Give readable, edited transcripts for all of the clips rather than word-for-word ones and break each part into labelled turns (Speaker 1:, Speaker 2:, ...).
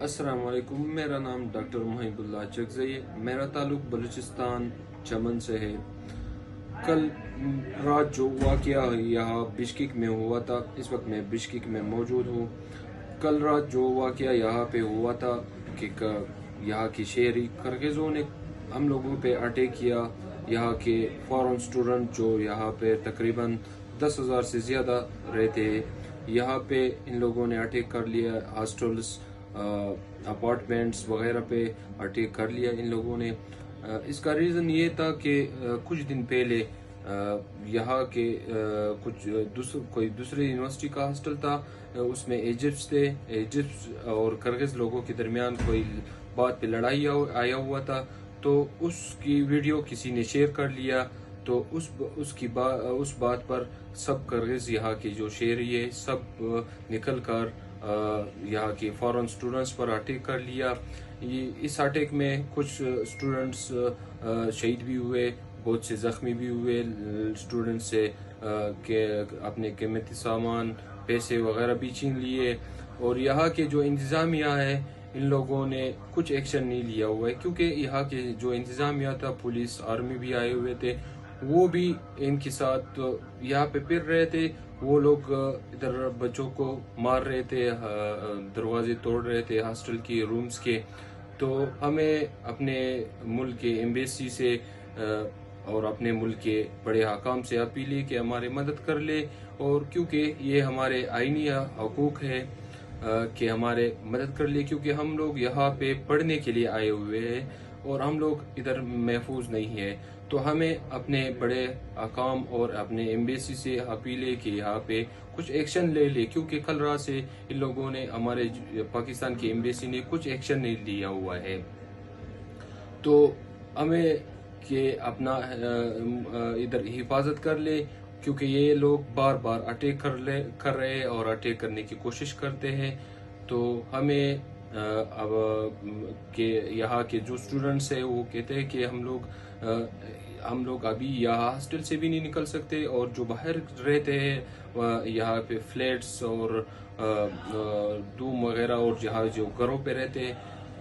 Speaker 1: अस्सलाम वालेकुम। मेरा नाम डॉक्टर मुहिबुल्लाह चकज़ई है। मेरा ताल्लुक बलूचिस्तान चमन से है। कल रात जो वाक़या यहाँ बिश्केक में हुआ था, इस वक्त मैं बिश्केक में मौजूद हूँ। कल रात जो वाक़या यहाँ पे हुआ था कि यहाँ की शहरी करगिज़ों ने हम लोगों पे अटैक किया। यहाँ के फॉरेन स्टूडेंट जो यहाँ पे तकरीबन 10,000 से ज़्यादा रहते हैं, यहाँ पे इन लोगों ने अटैक कर लिया। हॉस्टल्स, अपार्टमेंट्स वगैरह पे अटैक कर लिया इन लोगों ने। इसका रीज़न ये था कि कुछ दिन पहले यहाँ के कोई दूसरे यूनिवर्सिटी का हॉस्टल था, उसमें इजिप्ट और करगिज़ लोगों के दरमियान कोई बात पे लड़ाई आया हुआ था। तो उसकी वीडियो किसी ने शेयर कर लिया, तो उस बात पर सब करगिज़ यहाँ के जो शहरी है सब निकल कर यहाँ के फॉरेन स्टूडेंट्स पर अटैक कर लिया। इस अटैक में कुछ स्टूडेंट्स शहीद भी हुए, बहुत से ज़ख्मी भी हुए। स्टूडेंट्स से के अपने कीमती सामान, पैसे वगैरह भी छीन लिए। और यहाँ के जो इंतज़ामिया है, इन लोगों ने कुछ एक्शन नहीं लिया हुआ है, क्योंकि यहाँ के जो इंतज़ामिया था, पुलिस आर्मी भी आए हुए थे, वो भी इनके साथ यहाँ पे फिर रहे थे। वो लोग इधर बच्चों को मार रहे थे, दरवाजे तोड़ रहे थे हॉस्टल के रूम्स के। तो हमें अपने मुल्क के एम्बेसी से और अपने मुल्क के बड़े हकाम से अपील है कि हमारी मदद कर ले, और क्योंकि ये हमारे आईनी हकूक है कि हमारे मदद कर ले, क्योंकि हम लोग यहाँ पे पढ़ने के लिए आए हुए हैं और हम लोग इधर महफूज नहीं है। तो हमें अपने बड़े हकाम और अपने एम्बेसी से अपील है कि यहाँ पे कुछ एक्शन ले ले, क्योंकि कल रात से इन लोगों ने, हमारे पाकिस्तान की एम्बेसी ने कुछ एक्शन नहीं लिया हुआ है। तो हमें कि अपना इधर हिफाजत कर ले, क्योंकि ये लोग बार बार अटैक कर रहे हैं और अटैक करने की कोशिश करते हैं। तो हमें अब के यहाँ के जो स्टूडेंट्स हैं वो कहते हैं कि हम लोग अभी यहाँ हॉस्टल से भी नहीं निकल सकते, और जो बाहर रहते हैं यहाँ पे फ्लैट्स और रूम वगैरह और यहाँ जो घरों पे रहते हैं,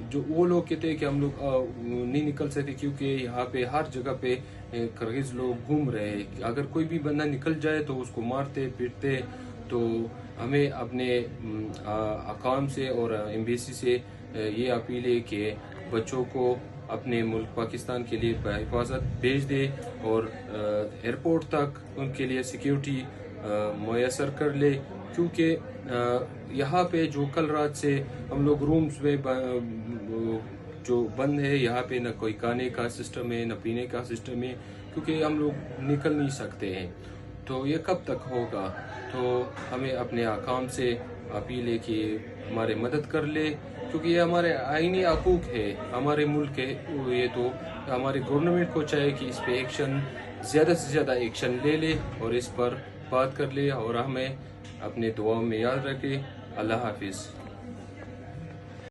Speaker 1: जो वो लोग कहते हैं कि हम लोग नहीं निकल सकते, क्योंकि यहाँ पे हर जगह पे करगिज़ लोग घूम रहे हैं। अगर कोई भी बंदा निकल जाए तो उसको मारते पीटते। तो हमें अपने हकाम से और एम्बेसी से ये अपील है कि बच्चों को अपने मुल्क पाकिस्तान के लिए हिफाजत भेज दे, और एयरपोर्ट तक उनके लिए सिक्योरिटी मुयसर कर ले, क्योंकि यहाँ पे जो कल रात से हम लोग रूम्स में जो बंद है, यहाँ पे न कोई खाने का सिस्टम है, न पीने का सिस्टम है, क्योंकि हम लोग निकल नहीं सकते हैं। तो ये कब तक होगा? तो हमें अपने हकाम से अपील है कि हमारे मदद कर ले, क्योंकि ये हमारे आईनी हकूक है, हमारे मुल्क है ये। तो हमारे गवर्नमेंट को चाहिए कि इस पे एक्शन, ज़्यादा से ज़्यादा एक्शन ले ले और इस पर बात कर ले, और हमें अपने दुआओं में याद रखे। अल्लाह हाफिज़।